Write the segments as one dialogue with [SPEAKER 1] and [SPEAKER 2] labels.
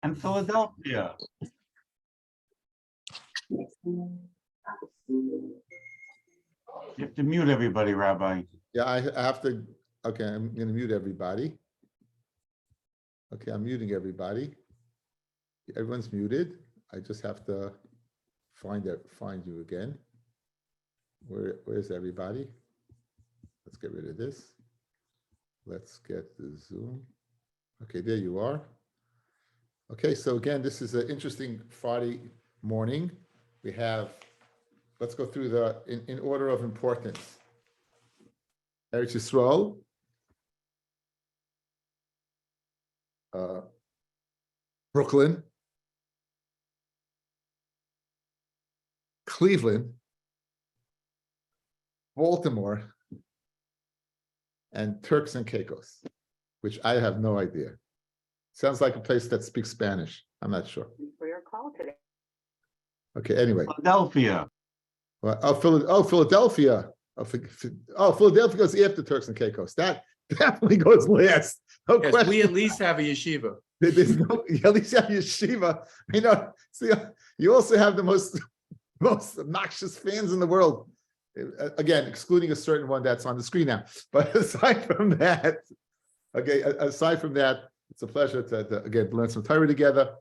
[SPEAKER 1] and Philadelphia. You have to mute everybody, Rabbi.
[SPEAKER 2] Yeah, I have to. Okay, I'm going to mute everybody. Okay, I'm muting everybody. Everyone's muted. I just have to find you again. Where's everybody? Let's get rid of this. Let's get the Zoom. Okay, there you are. Okay, so again, this is an interesting Friday morning. We have, let's go through in order of importance. Eretz Yisrael, Brooklyn, Cleveland, Baltimore, and Turks and Caicos, which I have no idea. Sounds like a place that speaks Spanish. I'm not sure.
[SPEAKER 3] For your call today.
[SPEAKER 2] Okay, anyway.
[SPEAKER 1] Philadelphia.
[SPEAKER 2] Well, Philadelphia. Philadelphia goes after Turks and Caicos. That definitely goes last. No
[SPEAKER 4] Yes,
[SPEAKER 2] question.
[SPEAKER 4] we at least have a yeshiva.
[SPEAKER 2] There's no, at least you have yeshiva. You know, see, you also have the most obnoxious fans in the world. Again, excluding a certain one that's on the screen now. But aside from that, it's a pleasure to again learn some Torah together.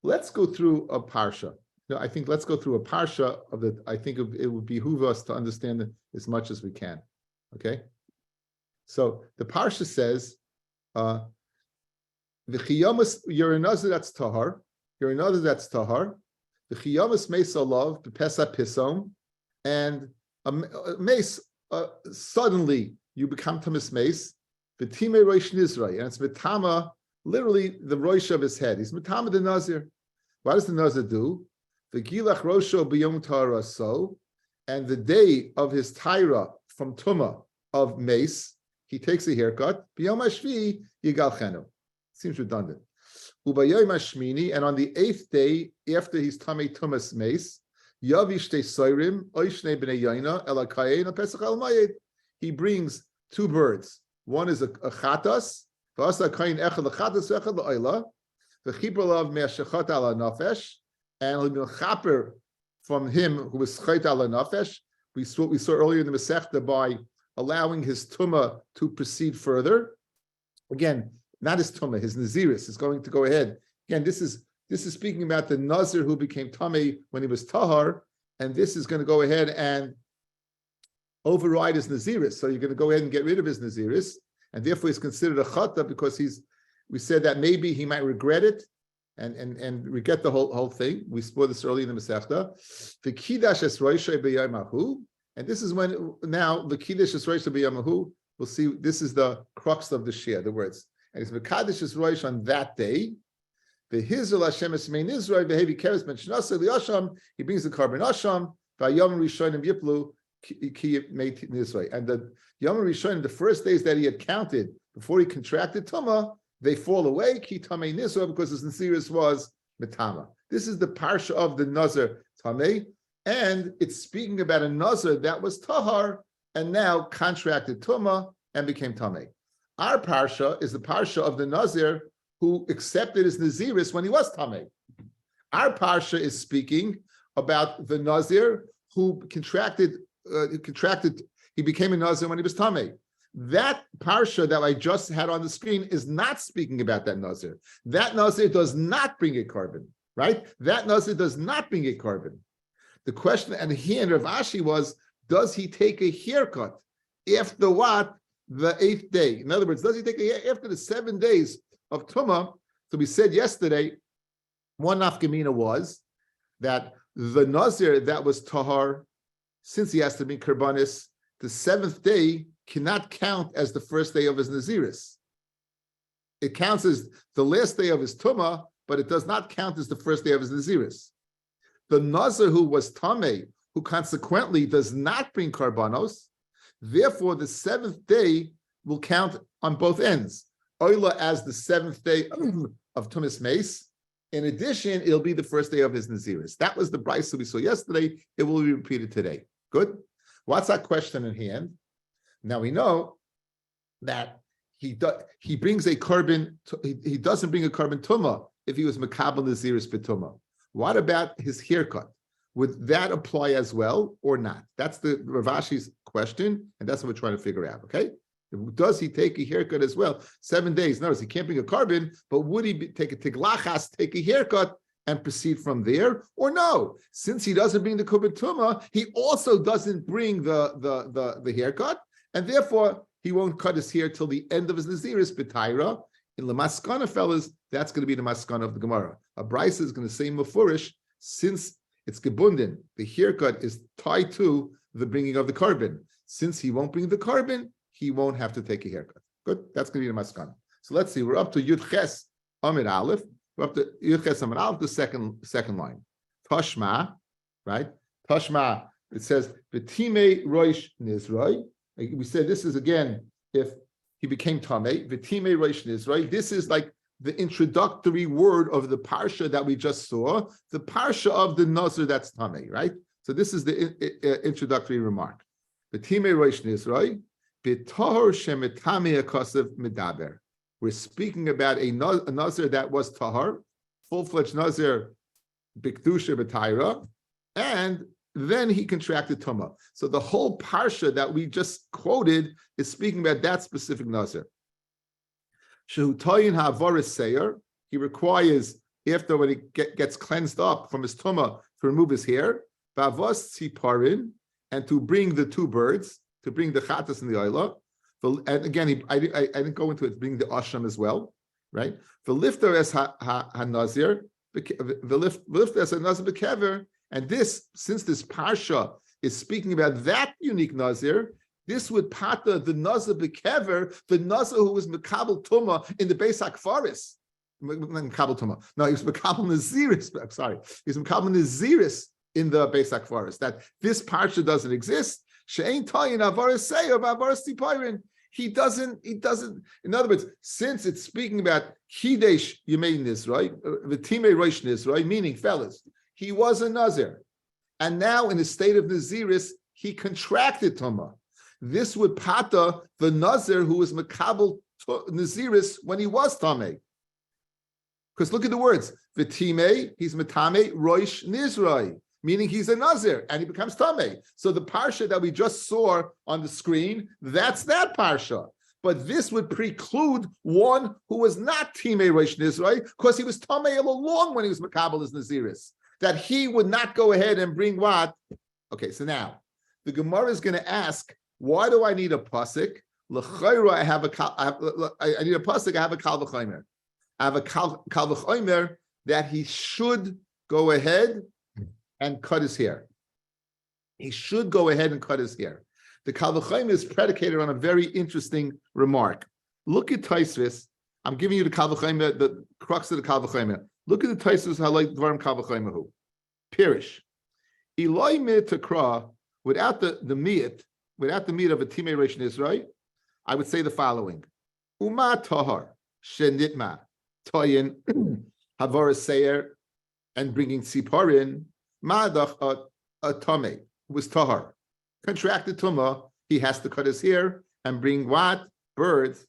[SPEAKER 2] Let's go through a parsha. I think let's go through a parsha of the. I think it would behoove us to understand it as much as we can. Okay, so the parsha says, "V'chiyamas you're another that's tahar. You're another that's tahar. V'chiyamas meisalav b'pesa pisom, and a mace suddenly you become tamis mace. V'timei roish nizray, and it's mitama, literally the roish of his head. He's mitama the nazir. What does the nazir do? The gilach rosho b'yom tara so, and the day of his tyra from tuma of mace, he takes a haircut. B'yom hashvi yigal chenu. Seems redundant. Ubayom hashmini, and on the 8th day after he's tamei tumas mace, yavish te soirim oishnei b'nei yaina elakayin pesach al mayed. He brings 2 birds. One is a chatas. V'asa kain echad lechatas echad le'oila. V'chipar lav me'ashachat ala nafesh. And he'll be chaper from him who was chayt ala nafesh. We saw earlier in the Masechta by allowing his tumah to proceed further. Again, not his tumah, his naziris is going to go ahead. Again, this is speaking about the nazir who became tamei when he was tahar, and this is going to go ahead and override his naziris. So you're going to go ahead and get rid of his naziris, and therefore he's considered a chata because we said that maybe he might regret it and regret the whole thing. We saw this early in the Masechta. The kiddush es roishay b'yamahu, and this is when now the kiddush es roishay b'yamahu. We'll see. This is the crux of the shir, the words. And it's v'kaddush es roish on that day. V'hizul Hashem es mein Israel v'hevi keres ben shnasa li'asham. He brings the carbon asham. V'yom rishonim yiplu ki meit Israel. And the yom rishonim, the first days that he had counted before he contracted tumah, they fall away, ki tamei nisra, because his naziris was metama. This is the parsha of the nazir tamei, and it's speaking about a nazir that was tahar and now contracted tumah and became tamei. Our parsha is the parsha of the nazir who accepted his naziris when he was tamei. Our parsha is speaking about the nazir who contracted. He became a nazir when he was tamei. That parsha that I just had on the screen is not speaking about that nazir. That nazir does not bring a carbon, right? That nazir does not bring a carbon. The question at hand of Ashi was, does he take a haircut after what? The 8th day. In other words, does he take a haircut after the 7 days of Tumah? So we said yesterday, one nafkamina was that the nazir that was tahar, since he has to be karbanis, the 7th day cannot count as the first day of his naziris. It counts as the last day of his tumah, but it does not count as the first day of his naziris. The nazir who was tamei, who consequently does not bring karbanos, therefore the 7th day will count on both ends. Oila as the 7th day of tumas mace. In addition, it'll be the first day of his naziris. That was the brisa we saw yesterday. It will be repeated today. Good. What's our question in hand? Now we know that he brings a carbon. He doesn't bring a carbon tuma if he was makabel naziris betuma. What about his haircut? Would that apply as well or not? That's the Rav Ashi's question, and that's what we're trying to figure out. Okay, does he take a haircut as well? 7 days. Notice he can't bring a carbon, but would he take a tiglachas, take a haircut, and proceed from there, or no? Since he doesn't bring the carbon tuma, he also doesn't bring the haircut, and therefore he won't cut his hair till the end of his naziris b'taira. In the maskana, fellas, that's going to be the maskana of the Gemara. A brisa is going to say mafurish, since it's gebunden, the haircut is tied to the bringing of the carbon. Since he won't bring the carbon, he won't have to take a haircut. Good, that's going to be the maskana. So let's see, we're up to Yud Ches Amid Aleph. We're up to Yud Ches Amid Aleph, the second line. Tashma, right? Tashma. It says V'timei Roish Nizroi. We said this is again if he became Tamei. V'timei Roish Nizroi. This is like the introductory word of the parsha that we just saw, the parsha of the Nazir that's Tamei, right? So this is the introductory remark. V'timei Roish Nizroi. B'tahor shemetame akasav medaber. We're speaking about a Nazir that was tahar, full-fledged Nazir, b'kedusha b'taira, and then he contracted Tumah. So the whole parsha that we just quoted is speaking about that specific Nazir. Shehutayin ha'avaris seir, he requires, after when he gets cleansed up from his Tumah, to remove his hair, ba'avos tziparin, and to bring the two birds, to bring the chatas and the oila. And again, I didn't go into it, bring the asham as well, right? The lifter as ha-nazir, the lifter as ha-nazir bekever. And this, since this parsha is speaking about that unique nazir, this would pata the nazir bekever, the nazir who was mekabel tuma in the Beis HaKfaris. Mekabel tuma. No, he was mekabel naziris. I'm sorry, he's mekabel naziris in the Beis HaKfaris. That this parsha doesn't exist. She'ain tayin avaris seir b'avaris tipirin. He doesn't. In other words, since it's speaking about Hidesh Yemei Nizroi, V'timei Roish Nizroi, meaning fellas, he was a Nazir, and now in the state of Naziris, he contracted Tumah. This would pata the Nazir who was Makabel Naziris when he was Tameh. Because look at the words, V'timei, he's Matame Roish Nizroi, meaning he's a Nazir, and he becomes Tameh. So the parsha that we just saw on the screen, that's that parsha. But this would preclude one who was not Timei Roish Nizroi, because he was Tameh all along when he was Makabel as Naziris. That he would not go ahead and bring what? Okay, so now the Gemara is going to ask, why do I need a pasuk? L'chayra, I need a pasuk. I have a kal v'chomer. I have a kal v'chomer that he should go ahead and cut his hair. He should go ahead and cut his hair. The kal v'chomer is predicated on a very interesting remark. Look at Taisvis. I'm giving you the kal v'chomer, the crux of the kal v'chomer. Look at the Taisus halay dvarim kal v'chomehu. Pirish. Eloi mit takra, without the meat of a timei reish nizroi, I would say the following: Uma tahar shenitma toyin havara seir and bringing siparin madach a tamei was tahar contracted tuma. He has to cut his hair and bring what? Birds.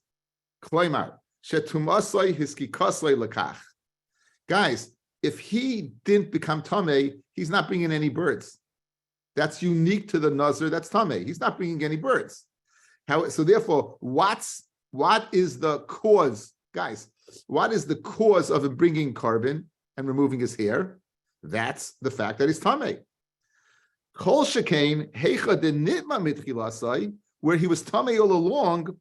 [SPEAKER 2] Kloimar shetumasai hiskikasai lakach. Guys, if he didn't become Tameh, he's not bringing any birds. That's unique to the Nazir, that's Tameh. He's not bringing any birds. So therefore, what is the cause? Guys, what is the cause of him bringing carbon and removing his hair? That's the fact that he's Tameh. Kol shekain heicha de nitma mitchilasai, where he was Tameh all along,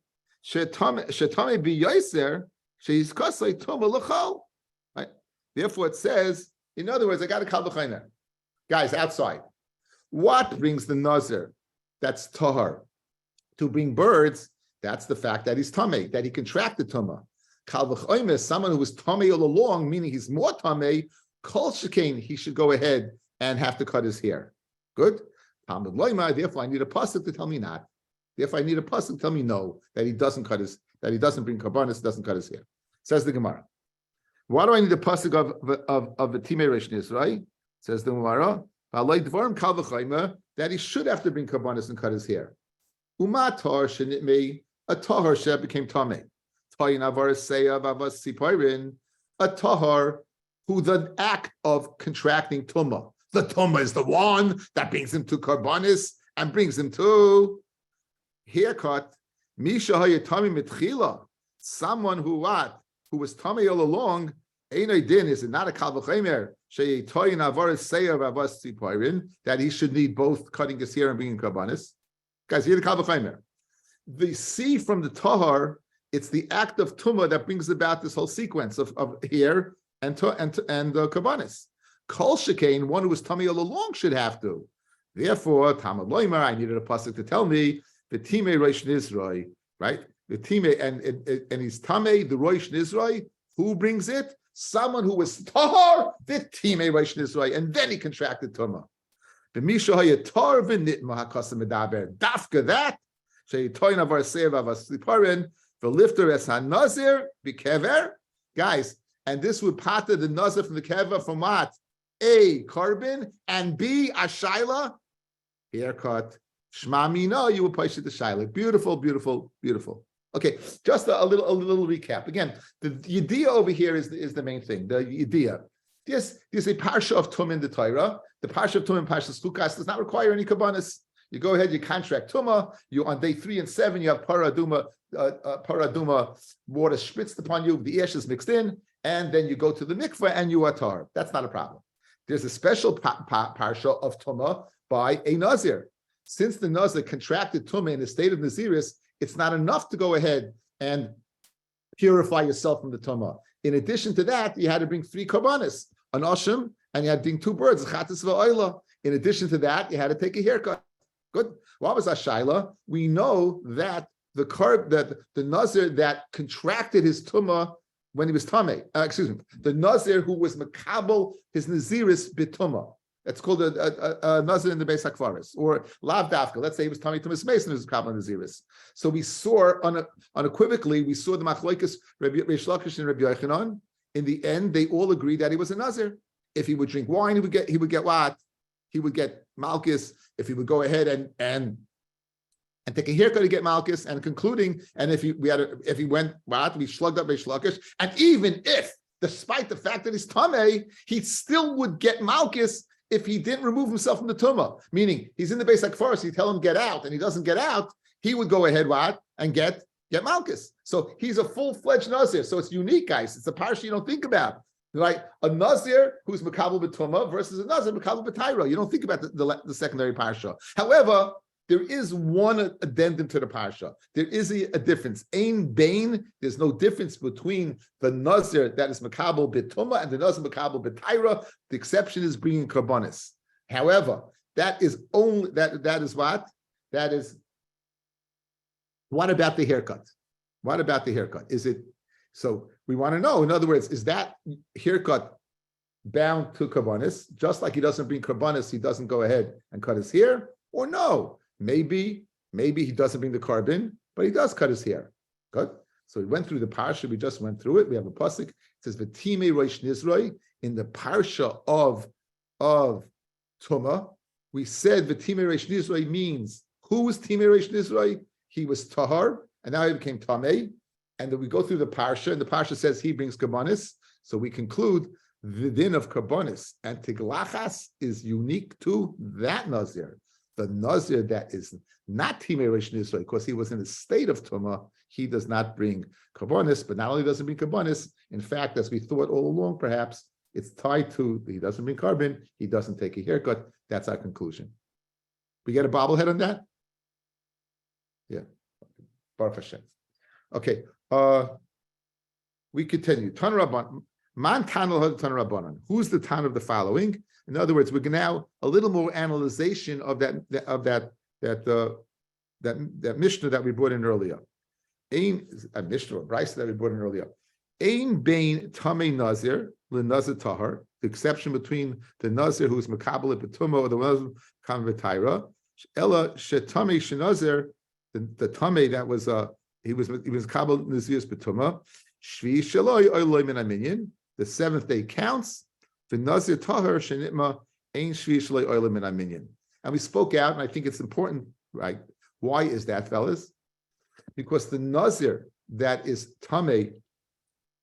[SPEAKER 2] shetameh biyaser, sheis kasai toma l'chal. Therefore, it says, in other words, I got a kal v'chomer. Guys, outside. What brings the Nazir, that's tahar, to bring birds? That's the fact that he's tameh, that he contracted tumah. Kal v'chomer, someone who was tameh all along, meaning he's more tameh, kol shekain, he should go ahead and have to cut his hair. Good? Therefore, I need a pasuk to tell me not. Therefore, I need a pasuk to tell me no, that he doesn't bring karbanis, doesn't cut his hair. Says the Gemara. Why do I need the pasuk of the timei reish nizroi? Says the Gemara, that he should have to bring karbanis and cut his hair. Umatar shenitmei, a tahar sheh became tamei. a tahar who the act of contracting tumah. The tumah is the one that brings him to karbanis and brings him to haircut. Misha hayatami mitchila. Someone who what? Who was tummy all along. Einay din, is it not a kal v'chemer sheyitoyin avaris seyav avas tzipoirin that he should need both cutting his hair and bringing karbanis? Guys, hear the kal v'chemer. The see from the tahar, it's the act of tumah that brings about this whole sequence of hair and karbanis. Kol shekain, one who was tummy all along should have to. Therefore, Talmud Loimer, I needed a pasuk to tell me the time Rosh Nizroi, right? The time and he's tame the Rosh Nizroi. Who brings it? Someone who was tahar the time Rosh Nizroi, and then he contracted tumah. The Misha hayatar v'nitma hakasam medaber dafka that sheyitoyin avar sev avas liparin v'lifter es hanazir b'kever, guys. And this would pata the nazir from the kever from what? A, carbon, and B, a shaila, haircut. Shma mina, you will push it to shaila. Beautiful, beautiful, beautiful. Okay, just a little recap. Again, the idea over here is the main thing. The idea. There's a parsha of tum in the Torah. The parsha of tum in Parshas Chukas does not require any kabbanis. You go ahead, you contract tumah. You on day 3 and 7, you have paraduma water spritzed upon you. The ash is mixed in, and then you go to the mikveh and you are tar. That's not a problem. There's a special parsha of tumah by a nazir. Since the nazir contracted tumah in the state of naziris, it's not enough to go ahead and purify yourself from the tumah. In addition to that, you had to bring 3 karbanis, an ashim, and you had to bring 2 birds, chatas v'oila. In addition to that, you had to take a haircut. Good. What was Ashayla? We know that the nazir that contracted his tumah when he was tameh, the nazir who was makabel his naziris bitumah. That's called a nazir in the Beis Hakvaris, or lav dafka. Let's say he was tameh tumas mason, who's makabel naziris. So we saw unequivocally, we saw the machloikas Rabbi Lakish and Rabbi Yochanan. In the end, they all agreed that he was a nazir. If he would drink wine, he would get what? He would get malchus. If he would go ahead and take a haircut to get malchus, and concluding, and if he went what, we slugged up Reish Lakish, and even if, despite the fact that he's tameh, he still would get malchus if he didn't remove himself from the tumah. Meaning, he's in the Beis Hakvaris, you tell him get out, and he doesn't get out, he would go ahead what and get malchus. So he's a full-fledged nazir. So it's unique, guys. It's a parsha you don't think about. Like a nazir who's makabel b'tumah versus a nazir makabel b'taira. You don't think about the secondary parsha. However, there is one addendum to the parsha. There is a difference. Ein bain. There's no difference between the nazir that is makabel b'tumah and the nazir makabel b'taira. The exception is bringing karbanis. However, that is only that is what? That is. What about the haircut? What about the haircut? Is it so? We want to know. In other words, is that haircut bound to karbanis? Just like he doesn't bring karbanis, he doesn't go ahead and cut his hair, or no? Maybe he doesn't bring the carbon, but he does cut his hair. Good. So we went through the parsha. We just went through it. We have a pasuk. It says v'timei rosh nizroi in the parsha of Tumah. We said v'timei rosh nizroi means who was timei rosh nizroi? He was tahar, and now he became tamei. And then we go through the parsha, and the parsha says he brings karbanis. So we conclude the din of karbanis and tiglachas is unique to that nazir. The nazir that is not timei rosh nizroi, because he was in a state of tumah, he does not bring karbanis. But not only doesn't bring karbanis, in fact, as we thought all along, perhaps it's tied to he doesn't bring carbon, he doesn't take a haircut. That's our conclusion. We get a bobblehead on that? Yeah. Baruch Hashem. Okay. We continue. Tan Rabban. Man Tanel Tan Rabbanan. Who's the Tan of the following? In other words, we're now a little more analyzation of that Mishnah that we brought in earlier. A Mishnah or Brisa that we brought in earlier. Ein bein tamei nazir le nazir tahar. The exception between the nazir who's makabel b'tumah or the nazir makabel b'taira. Ella shetamei shenazir, the tamei that was he was kabel nazir's b'tumah. Shvi shaloi oiloi min aminyan. The 7th day counts. The nazir tahar shenitma ein shvi shaloi oiloi min aminyan. And we spoke out, and I think it's important, right? Why is that, fellas? Because the nazir that is Tameh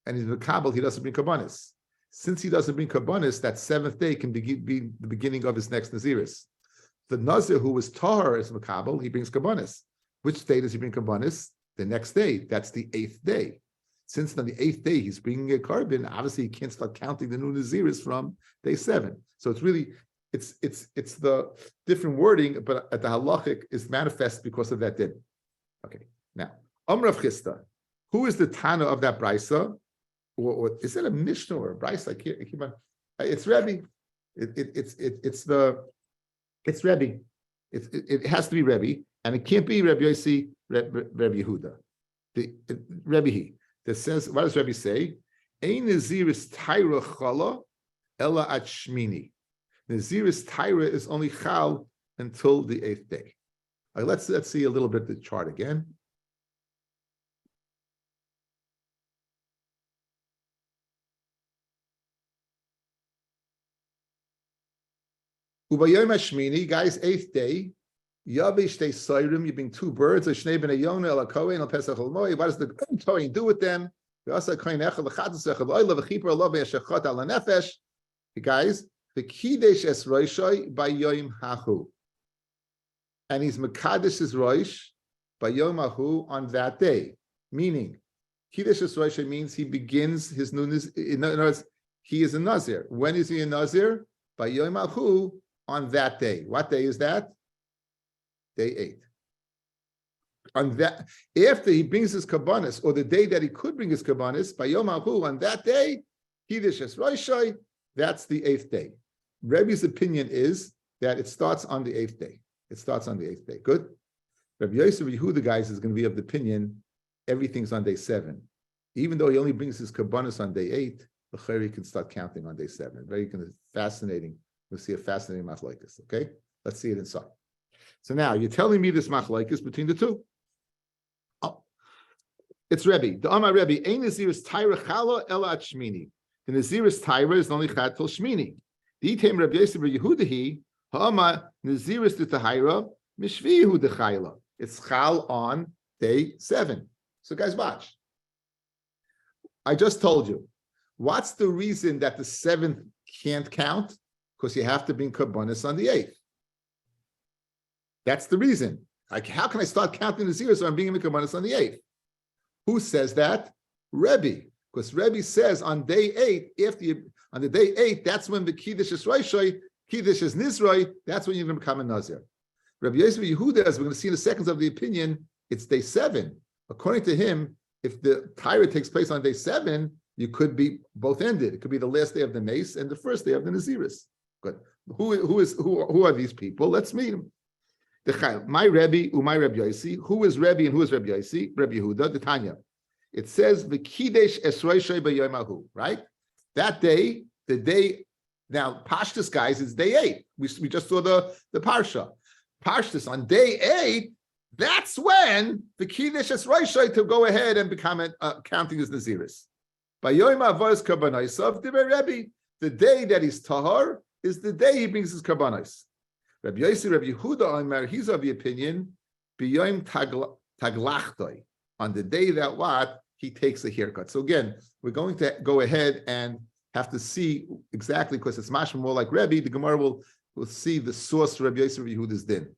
[SPEAKER 2] and he's Makabel, he doesn't bring Kabbanis. Since he doesn't bring Kabbanis, that seventh day can be the beginning of his next Naziris. The Nazir who was Tahar is Makabel, he brings Kabbanis. Which day does he bring Kabbanis? The next day. That's the eighth day. Since on the eighth day he's bringing a carbon, obviously he can't start counting the new Naziris from day 7. So it's really, it's the different wording, but at the halachic is manifest because of that din. Okay, now, Rav Chisda, who is the Tana of that Brisa? Or is it a Mishnah or a Brisa? I keep on. It's Rabbi. It's Rabbi. It has to be Rabbi, and it can't be Rabbi Yossi, Rabbi Yehuda. Rabbi that says, what does Rabbi say? Ein Naziris Taira Chala Ella at Shmini. Naziris Taira is only Chal until the 8th day. Right, let's see a little bit of the chart again. Ubayom Hashmini, guys, 8th day. Yavish they Sairim, you bring 2 birds, a Shnei ben Ayona, El Kohen, El Pesach El Moi. What does the Kohen do with them? Guys, the Kiddush es Roshai by Yom Hahu. And he's Mekadesh is Rosh by Yom Hahu on that day. Meaning, Kiddush es Roshai means he begins his newness. In other words, he is a Nazir. When is he a Nazir? By Yom Hahu on that day. What day is that? Day 8. On that, after he brings his kabbanis, or the day that he could bring his kabbanis, by Yom Hahu, on that day, Kiddush es Roshai, that's the 8th day. Rebbe's opinion is that it starts on the 8th day. It starts on the 8th day. Good? Rabbi Yosef Yehuda, guys, is going to be of the opinion everything's on day 7. Even though he only brings his kabbanis on day 8, the Chari can start counting on day 7. Very kind of fascinating. We'll see a fascinating machlokes. Okay? Let's see it inside. So now you're telling me this machlokes between the two. Oh, it's Rebbe. The Amar Rebbe, Ein Naziris Taira Chala Ela at Shmini. The Naziris Taira is only Chad till Shmini. The Item Rabbi Yosef Yehudahi, Ha'ama Naziris to Tahira, Mishvi Yehuda Chayla. It's Chal on day 7. So guys, watch. I just told you. What's the reason that the 7th can't count? Because you have to bring kabbanis on the 8th. That's the reason. Like, how can I start counting the 0 so I'm bringing the kabbanis on the 8th? Who says that? Rebbe. Because Rebbe says on day 8, on the day 8, that's when the Kiddush is Roshai, Kiddush is Nizroi, that's when you're going to become a Nazir. Rabbi Yosef Yehuda, as we're going to see in the seconds of the opinion, it's day 7. According to him, if the Tyra takes place on day 7, you could be both ended. It could be the last day of the mace and the first day of the Naziris. Good. Who are these people? Let's meet them. My Rebbe, my Rabbi Yossi. Who is Rebbe and who is Rabbi Yossi? Rabbi Yehuda, the Tanya. It says V'kidesh esroishay b'yomahu. Right? That day, the day. Now Pashtus, guys, it's day 8. We just saw the parsha. Pashtus on day 8. That's when the Kiddush esroishay to go ahead and become counting as Naziris. By Yom Avos Kabbanaisav, Rebbe, the day that he's tahar is the day he brings his kabbanos. Rabbi Yossi, Rabbi Yehuda, Omer, he's of the opinion, B'yom Taglachtoi, on the day that what he takes a haircut. So again, we're going to go ahead and have to see exactly, because it's mashma more like Rebbe. The Gemara will see the source of Rabbi Yossi, Rabbi Yehuda's din.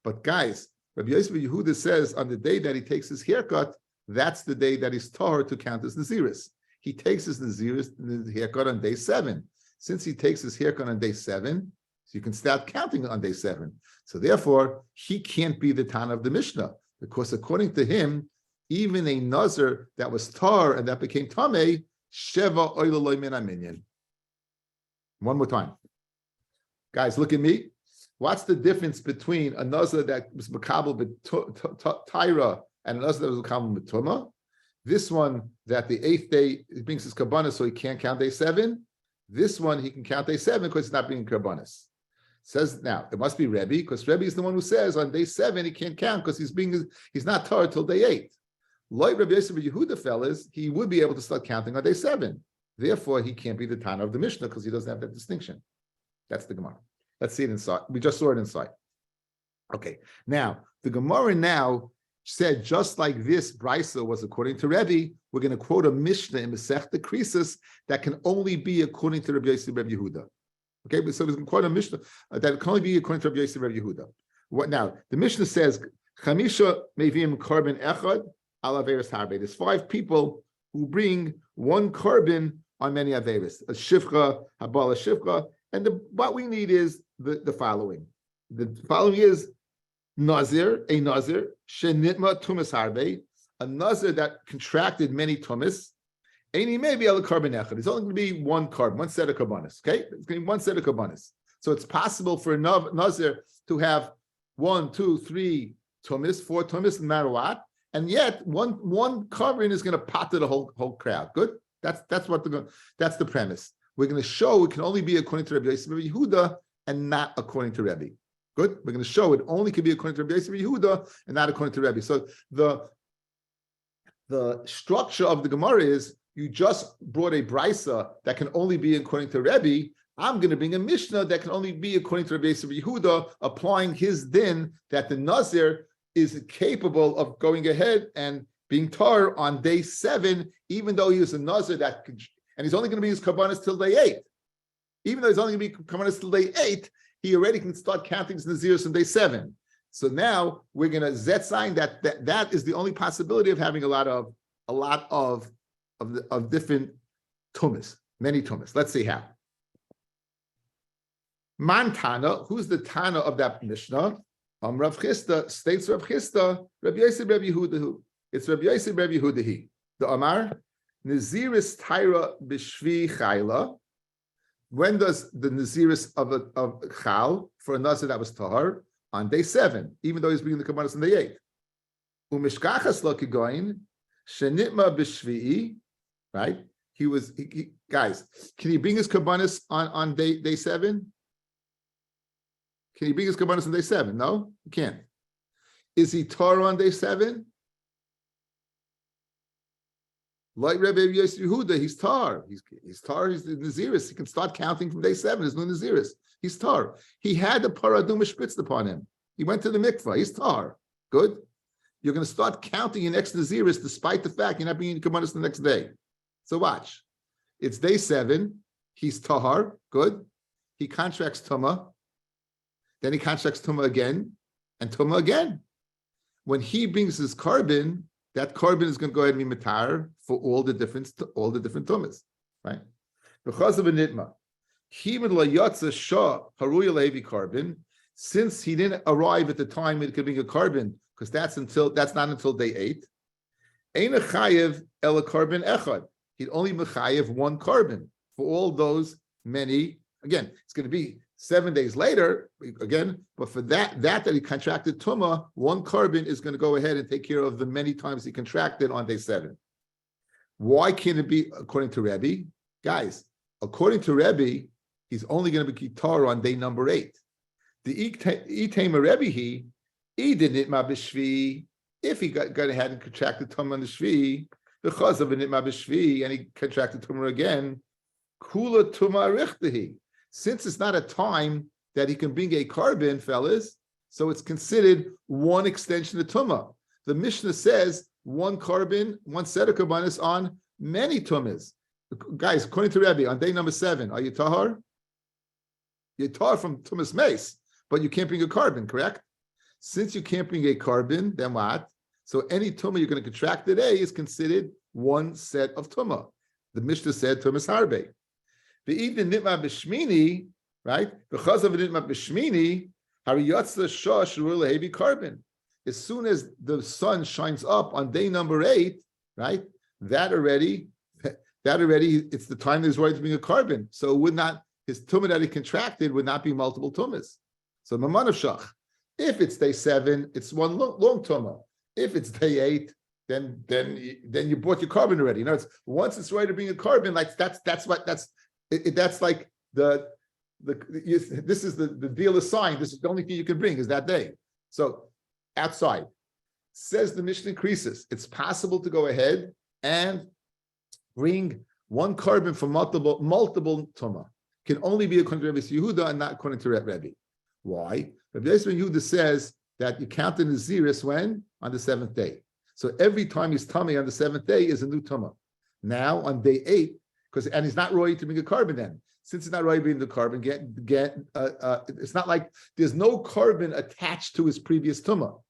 [SPEAKER 2] But guys, Rabbi Yossi, Rabbi Yehuda says on the day that he takes his haircut, that's the day that he's tahar to count as Naziris. He takes his Naziris haircut on day 7. Since he takes his haircut on day 7, so you can start counting on day 7. So therefore, he can't be the Tana of the Mishnah, because according to him, even a Nazir that was tar and that became Tameh, Sheva Oilaloi Min Aminyan. One more time. Guys, look at me. What's the difference between a Nazir that was Makabel Tyra and a Nazir that was Makabel Tuma? This one, that the 8th day, he brings his kabbanis, so he can't count day 7. This one, he can count day 7 because he's not bringing kabbanis. Says now, it must be Rebbe, because Rebbe is the one who says on day 7 he can't count because he's not tar till day 8. Like Rabbi Yosef Yehuda fellas, he would be able to start counting on day 7. Therefore, he can't be the Tana of the Mishnah because he doesn't have that distinction. That's the Gemara. Let's see it inside. We just saw it inside. Okay. Now, the Gemara now said just like this brisa was according to Rebbe, we're going to quote a Mishnah in Masechta Krisis that can only be according to Rabbi Yosef Rabbi Yehuda. Okay, so we're going to quote a Mishnah that can only be according to Rabbi Yosef Rabbi Yehuda. What now? The Mishnah says, Chamisha mevim korban echad al averis harbe. There's 5 people who bring one korban on many averis. A shivcha, habala shivcha, and what we need is the following. The following is Nazir, a Nazir, shenitma tumas harbe, a Nazir that contracted many tumas. Any maybe el korban echad. It's only going to be one korban, one set of korbanos. Okay, it's going to be one set of korbanos. So it's possible for a Nazir to have 1, 2, 3 tumas, 4 tumas, no matter what, and yet one korban is going to potter the whole crowd. Good. That's the premise. We're going to show it can only be according to Rabbi Yosef Rabbi Yehuda and not according to Rebbe. Good. We're going to show it only can be according to Rabbi Yosef Rabbi Yehuda and not according to Rebbe. So the structure of the Gemara is you just brought a brisa that can only be according to Rebbe. I'm going to bring a Mishnah that can only be according to Rabbi Yosef Rabbi Yehuda, applying his din that the Nazir is capable of going ahead and being tar on day 7, even though he was a Nazir that could, and he's only going to be his karbanis till day 8. Even though he's only going to be karbanis till day 8, he already can start counting his Nazirs from day 7. So now we're going to zet sign that is the only possibility of having a lot of different tumas, many tumas. Let's see how. Man Tana, who's the Tana of that Mishnah? Rav Chisda states Rav Chisda, Rabbi Yosef Rabbi Yehuda. It's Rabbi Yosef Rabbi Yehuda. The Amar Naziris Taira B'Shvi Chayla. When does the Naziris of Chal for a Nazir that was Tahar? On day 7, even though he's bringing the Kabbalah on day 8. Umishkachas Lakigoin Shenitma B'Shvi'i. Right? Guys, can he bring his Kabbalah on day 7? Can he bring his Kabbalah on day 7? No, he can't. Is he Torah on day 7? Like Rabbi Yosef Yehuda, he's Tar. He's Tar, he's the Naziris. He can start counting from day 7. There's no Naziris. He's Tar. He had the Paraduma spritzed upon him. He went to the mikvah. He's Tar. Good. You're going to start counting your next Naziris despite the fact you're not bringing Kabbalah the next day. So watch. It's day 7. He's Tahar. Good. He contracts Tumah. Then he contracts Tumah again and Tumah again. When he brings his carbon, that carbon is going to go ahead and be matar for all the different tumas, right? Because of a nitma, carbon. Since he didn't arrive at the time it could bring a carbon, because that's not until day 8. Ein chayev el carbon echad. He'd only mechayev one carbon for all those many. Again, it's going to be 7 days later, again, but for that he contracted Tumah, one carbon is going to go ahead and take care of the many times he contracted on day 7. Why can't it be according to Rebbe? Guys, according to Rebbe, he's only going to be Kitar on day number 8. The Itema Rebbe, he did Nitma B'Shvi, if he got ahead and contracted Tumah on the Shvi, because of a Nitma B'Shvi, and he contracted Tumah again, Kula Tumah Richtehi. Since it's not a time that he can bring a carbon, fellas, so it's considered one extension of Tumah. The Mishnah says one carbon, one set of karbanis on many Tumas. Guys, according to Rabbi, on day number 7, are you Tahar? You're Tahar from Tumas Mace, but you can't bring a carbon, correct? Since you can't bring a carbon, then what? So any Tumah you're going to contract today is considered one set of Tumah. The Mishnah said Tumas Harbe. The evening nitma b'shmini, right? Because of nitma b'shmini, hariyatza shosh rula heavy carbon. As soon as the sun shines up on day number 8, right? That already, it's the time there's right to bring a carbon. So it would not, his tumah that he contracted would not be multiple tumas. So mamanav shach. If it's day 7, it's one long tumah. If it's day 8, then you bought your carbon already. You know, once it's right to bring a carbon, like that's like this is the deal is signed. This is the only thing you can bring is that day. So outside, says the Mishnah increases. It's possible to go ahead and bring one carbon from multiple tumah. Can only be according to Rabbi Yehuda and not according to Rabbi. Why? Rabbi Yehuda says that you count the Naziris when? on the seventh day. So every time he's tummy on the seventh day is a new tumah. Now on day 8, and he's not roy to bring a carbon then. Since he's not roy bringing the carbon, it's not like there's no carbon attached to his previous tumah.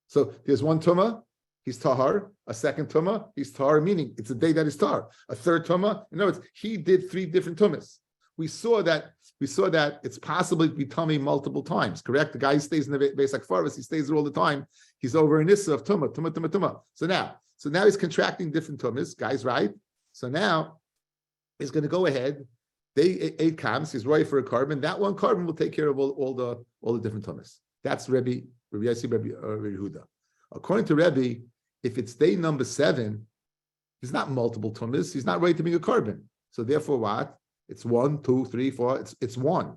[SPEAKER 2] So there's one tumah, he's tahar. A second tumah, he's tahar, meaning it's a day that he's tahar. A third tumah, in other words, he did 3 different tumahs. We saw that it's possible to be tummy multiple times, correct? The guy stays in the base like Farvis, he stays there all the time. He's over an issa of tumah. So now he's contracting different tumahs, guys, right? So now he's going to go ahead. Day 8 comes, he's ready for a carbon. That one carbon will take care of all the different tumahs. That's Rabbi Yehuda. According to Rabbi, if it's day number 7, he's not multiple tumahs. He's not ready to make a carbon. So therefore, what? It's 1, 2, 3, 4. It's 1,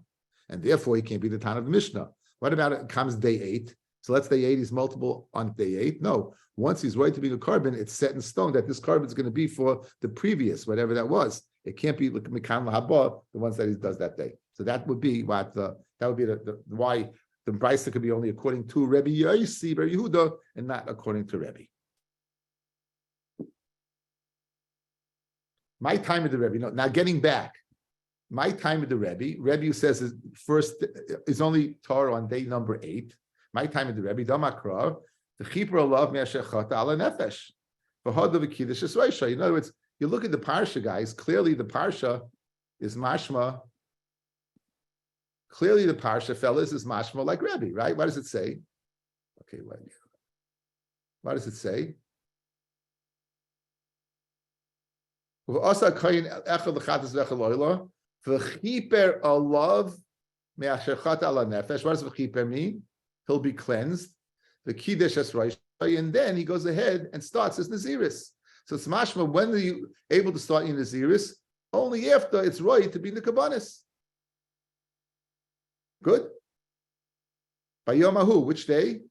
[SPEAKER 2] and therefore he can't be the Tan of the Mishnah. What about it comes day 8? So let's say 8 is multiple on day 8. No, once he's ready to be a carbon, it's set in stone that this carbon is going to be for the previous, whatever that was. It can't be like Mikan Lahaba, the ones that he does that day. So that would be what the why the Brisa could be only according to Rabbi Yossi, Rabbi Yehuda, and not according to Rabbi. My time with the Rebbe. No, now getting back, my time with the Rebbe. Rebbe says is only Torah on day number 8. My time with the Rebbe. Damakra the Chipra alav me'ashechata ala nefesh. V'hodav v'kiddush esreisha. In other words, you look at the parsha, guys. Clearly, the parsha is mashma. Clearly, the parsha, fellas, is mashma like Rebbe, right? What does it say? Okay, what does it say? V'asa kayin echad l'chatas v'echad lo'ila v'chiper alav me'ashechata ala nefesh. What does v'chiper mean? He'll be cleansed. The kiddush esreisha, and then he goes ahead and starts his naziris. So it's mashma, when are you able to start your naziris? Only after it's right to be in the kabbanis. Good. By Yomahu, which day?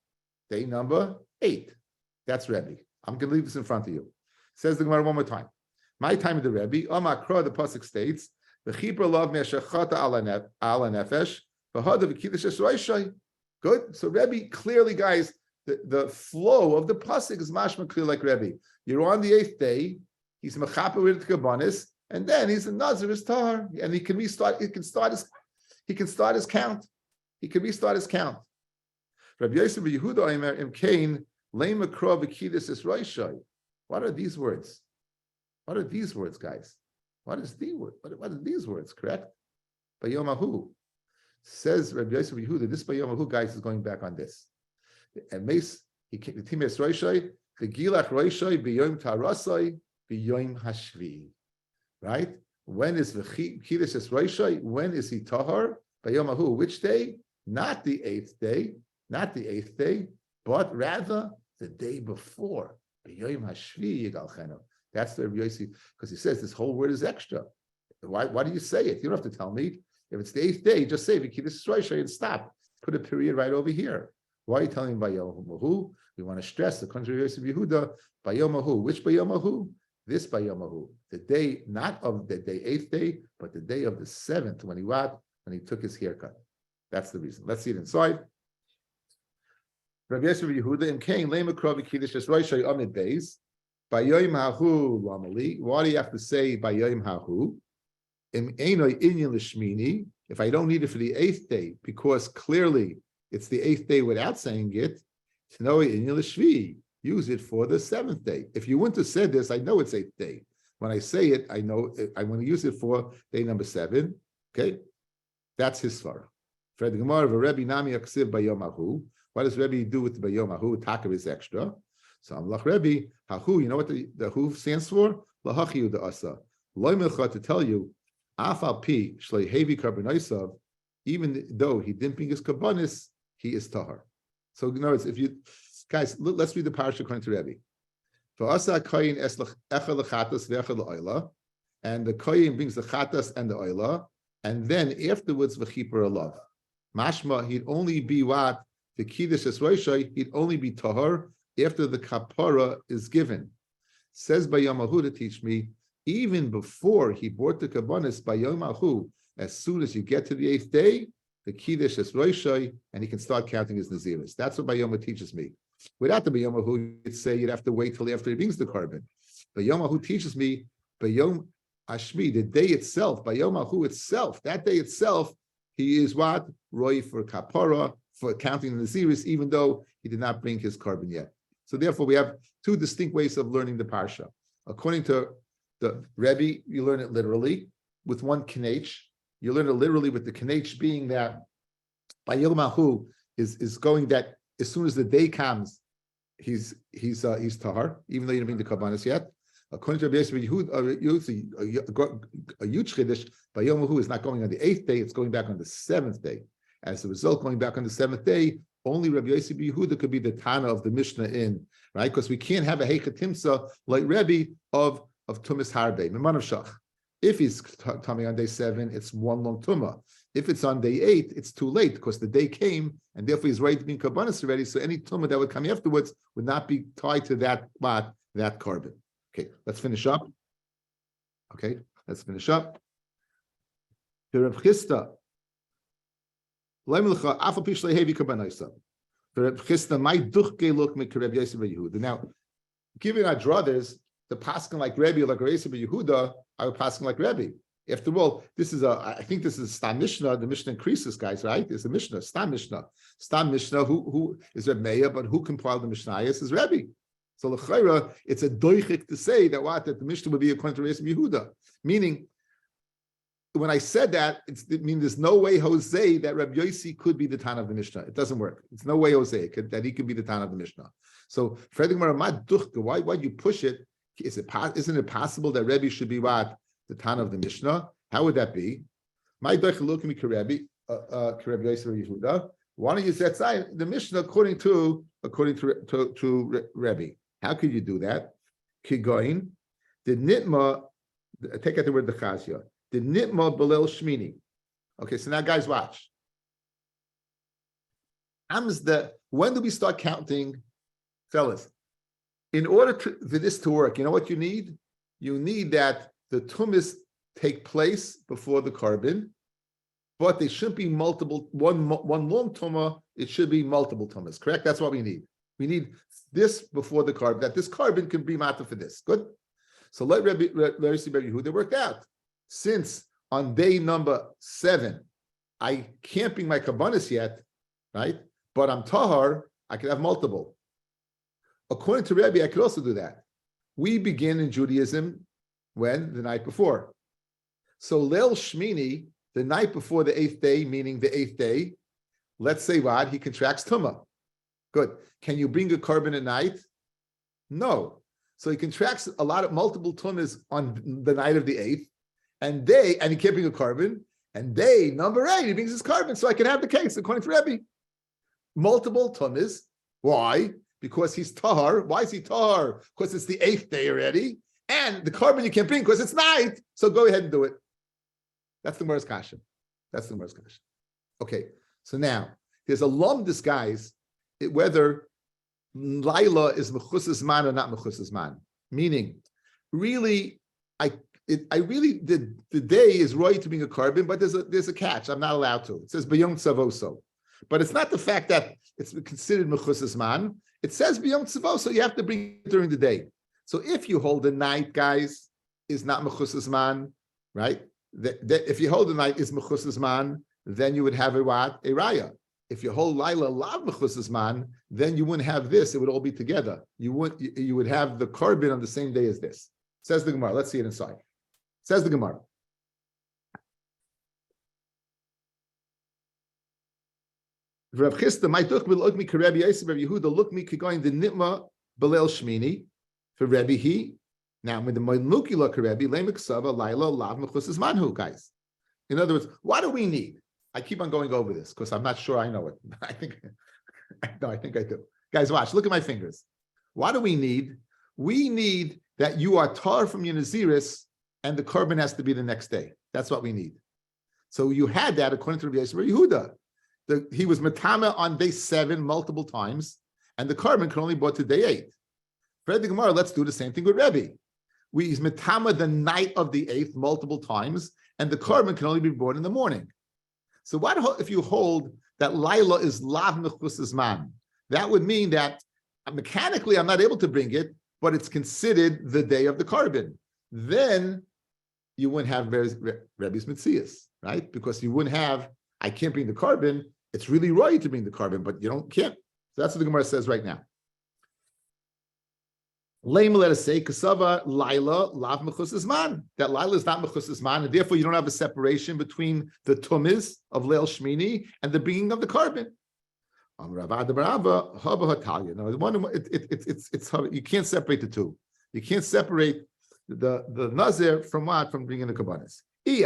[SPEAKER 2] Day number 8. That's Rebbe. I'm going to leave this in front of you. Says the Gemara one more time. My time with the Rebbe. Amakra, the pasuk states, "V'chibra love me'ashachata ala nefesh v'hadav v'kiddush esreisha." Good. So Rebbe clearly, guys, the flow of the pasuk is mashma clear like Rebbe. You're on the 8th day. He's mechaper with kabbanis, and then he's a nazir is tahar, and he can restart. He can start his count. He can restart his count. Rabbi Yosef Yehuda Omer Im Kain Lema Krov V'Kiddush Esreisha. What are these words? What are these words, guys? What is the word? What are these words? Correct? Bayomahu says Rabbi Yosef Yehuda. This Bayomahu, guys, is going back on this. And Mace, the Times Roishai, the Gilach Roishai, B'Yom Tarasai, B'Yom Hashvi. Right? When is the Kiddush Roishai? When is he Tahar? Bayomahu. Which day? Not the 8th day. Not the 8th day, but rather the day before. B'Yom Hashvi Yigalchenu. That's the Rabbi Yossi, because he says this whole word is extra. Why do you say it? You don't have to tell me. If it's the 8th day, just say V'Kiddush Roishai and stop. Put a period right over here. Why are you telling Bayomahu? We want to stress the country of Yehuda, Bayomahu. Which Bayomahu? This Bayomahu. The day, not of the day 8th day, but the day of the 7th, when he took his haircut. That's the reason. Let's see it inside. Rabbi Yosef Yehuda in Kain Lema Krovi Kiddush Esreisha Amid Beis Bayoim Hahu Lamali. Why do you have to say Bayoim Hahu? In Einoi Inyan Lishmini. If I don't need it for the 8th day, because clearly it's the 8th day without saying it, Tanoi Inyan Lishvi. Use it for the 7th day. If you wouldn't have said this, I know it's 8th day. When I say it, I know I want to use it for day number 7. Okay, that's his svara. For the Gemara of Rebbe Nami Aksiv Bayomahu. What does Rebbe do with the Bayomahu? Taka is extra. So I'm like Rebbe Hahu. You know what the Hu stands for? Lahachi Uda Asa. Loimelcha, to tell you, Afal Pi Shlei Hevi Karbanaisav. Even though he didn't bring his kabbanis, he is tahar. So in other words, if you guys, let's read the parasha according to Rebbe. And the koyin brings the chatas and the oila, and then afterwards v'chiper alav. Mashma, he'd only be what the kiddush esroishay. He'd only be tahar after the kapara is given. Says Bayamahu to teach me, even before he brought the kabbanis Bayamahu, as soon as you get to the 8th day, the kiddush esroishay, and he can start counting his naziris. That's what Bayamahu teaches me. Without the B'yomahu, you'd say you'd have to wait till after he brings the carbon. B'yomahu teaches me, B'yom Ashmi, the day itself, B'yomahu itself, that day itself, he is what? Roy for kapara, for counting the Naziris, even though he did not bring his carbon yet. So therefore, we have two distinct ways of learning the parsha. According to the Rebbe, you learn it literally with one kinech. You learn it literally with the kinech being that B'yomahu is going that as soon as the day comes, he's tahar, even though you didn't bring the kabbanis yet. According to Rabbi Yosef, a huge chiddush, B'yomahu is not going on the 8th day; it's going back on the 7th day. As a result, going back on the 7th day, only Rabbi Yosef Yehuda could be the Tana of the Mishnah in, right? Because we can't have a Heichatimsa like Rebbe of Tumas Harbe, Memanav Shach. If he's coming on day 7, it's one long Tumah. If it's on day 8, it's too late because the day came and therefore he's ready to be in Kabbanis already. So any Tumah that would come afterwards would not be tied to that carbon. Okay, let's finish up. Okay, let's finish up. The Reb Chisda. Now, given our druthers, the paskin like Rebbe, like Reisa Yehuda, I would paskin like Rebbe. After all, I think this is Stam Mishnah. The Mishnah increases, guys, right? It's a Mishnah, Stam Mishnah. Stam Mishnah, who is Reb Meir, but who compiled the Mishnah is Rebbe. So l'chayra, it's a doichik to say that the Mishnah would be according to Reisa Yehuda. Meaning, when I said that, it means there's no way Jose that Rabbi Yossi could be the Tan of the Mishnah. It doesn't work. It's no way Jose that he could be the Tan of the Mishnah. So, why do you push it? Isn't it possible that Rebbe should be what? The Tan of the Mishnah? How would that be? My look at me Rebbe Yehuda. Why don't you say the Mishnah according to Rebbe? How could you do that? Kigoin, the Nitma, take out the word the Chazia. The Nitma Belel Shmini. Okay, so now guys watch. When do we start counting, fellas? In order for this to work, you know what you need? You need that the tumas take place before the carbon, but they shouldn't be multiple, one long tumah, it should be multiple tumas, correct? That's what we need. We need this before the carbon, that this carbon can be matter for this. Good? So let Rabbi Yehuda worked out. Since on day number 7, I can't bring my kabbanis yet, right? But I'm tahar, I could have multiple. According to Rabbi, I could also do that. We begin in Judaism when? The night before. So Leil Shmini, the night before the 8th day, meaning the 8th day, let's say what? He contracts tumah. Good. Can you bring a carbon at night? No. So he contracts multiple tumas on the night of the 8th. And he can't bring a carbon, and number 8, he brings his carbon, so I can have the case, according to Rebbe. Multiple tumas. Why? Because he's tahar. Why is he tahar? Because it's the 8th day already, and the carbon you can't bring because it's night, so go ahead and do it. That's the Gemara's kasha. Okay, so now, there's a lumdus, guys, whether Laila is mechusas man or not mechusas man. Meaning, really, the day is right to bring a carbon, but there's a catch. I'm not allowed to. It says b'yom tzavoso, but it's not the fact that it's considered mechusas man. It says b'yom tzavoso. You have to bring it during the day. So if you hold the night, guys, is not mechusas man, right? If you hold the night is mechusas man, then you would have a raya. If you hold Laila lav mechusas man, then you wouldn't have this. It would all be together. You would have the carbon on the same day as this. Says the Gemara. Let's see it inside. Says the Gemara. Rav Chisda, my duch will look me ka Rabbi Yosef, Rabbi Yehuda, look me ka going the nitma belel shmini for Rabbi he. Now, when the Moinuki look Rabbi, lemek sava laila lav mechusas manhu, guys. In other words, what do we need? I keep on going over this because I'm not sure I know it. I think I do. Guys, watch. Look at my fingers. What do we need? We need that you are tar from your Naziris, and the carbon has to be the next day. That's what we need. So you had that according to Rabbi Yehuda. He was matama on day 7 multiple times, and the carbon could only be brought to day 8. For the Gemara, let's do the same thing with Rebbe. He's matama the night of the 8th multiple times, and the carbon can only be brought in the morning. So what if you hold that Laila is lav mechusas man? That would mean that mechanically I'm not able to bring it, but it's considered the day of the carbon. Then you wouldn't have Rebbe's Metzias, right? Because you wouldn't have, I can't bring the carbon. It's really right to bring the carbon, but you can't. So that's what the Gemara says right now. Let us say, Kasava Laila Lav Mechus Man. That Laila is not Mechus Man, and therefore you don't have a separation between the tumis of Leil Shmini and the bringing of the carbon. No, you can't separate the two. You can't separate the Nazir from what? From bringing the Kabbanis. If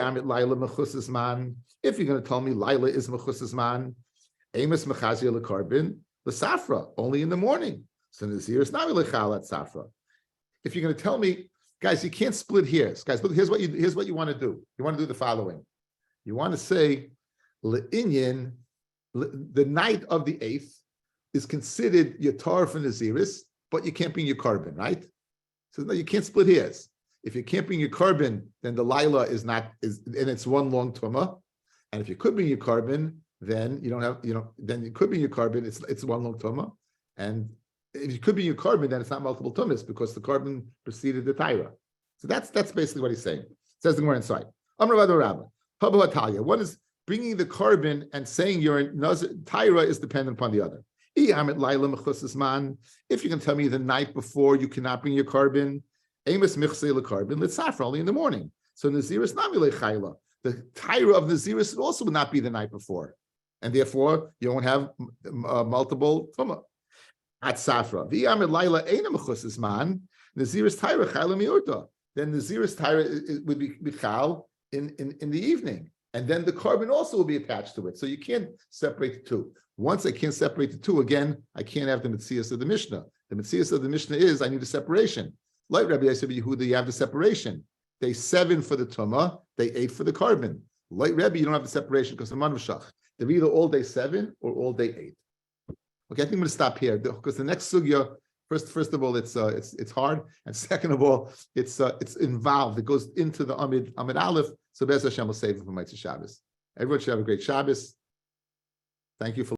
[SPEAKER 2] you're going to tell me Laila is Mechus Man, Amos Mechazia Lekarbin, the Safra, only in the morning. So Nazir is not really Chalat Safra. If you're going to tell me, guys, you can't split hairs. Guys, look, here's what you want to do. You want to do the following. You want to say, Le'inyan, the night of the 8th is considered your Torah for Naziris, but you can't bring your carbon, right? So no, you can't split hairs. If you can't bring your carbon, then the Laila is and it's one long Tumah. And if you could bring your carbon, then you don't have, then you could bring your carbon, it's one long Tumah. And if you could bring your carbon, then it's not multiple Tumas because the carbon preceded the Taira. So that's basically what he's saying. Says the Gemara inside. One is bringing the carbon and saying your Taira is dependent upon the other. If you can tell me the night before you cannot bring your carbon, Amos Michse carbon, let's safra only in the morning. So Naziris not chayla. The Taira of Naziris also would not be the night before. And therefore, you won't have multiple Tumah. At Safra. V'yamid Laila Eina Mechusas Man, Naziris Taira Chayla Miurta. Then Naziris Taira would be Chal in the evening. And then the carbon also will be attached to it. So you can't separate the two. Once I can't separate the two, again, I can't have the Metzias of the Mishnah. The Metzias of the Mishnah is I need a separation. Like Rabbi Yehuda, you have the separation. Day 7 for the Tumah, day 8 for the carbon. Like Rabbi, you don't have the separation because of Manvashach. They're either all day 7 or all day 8. Okay, I think I'm going to stop here because the next sugya, first of all, it's hard, and second of all, it's involved. It goes into the Amid Aleph. So Bez Hashem will save it for Mitzvah Shabbos. Everyone should have a great Shabbos. Thank you for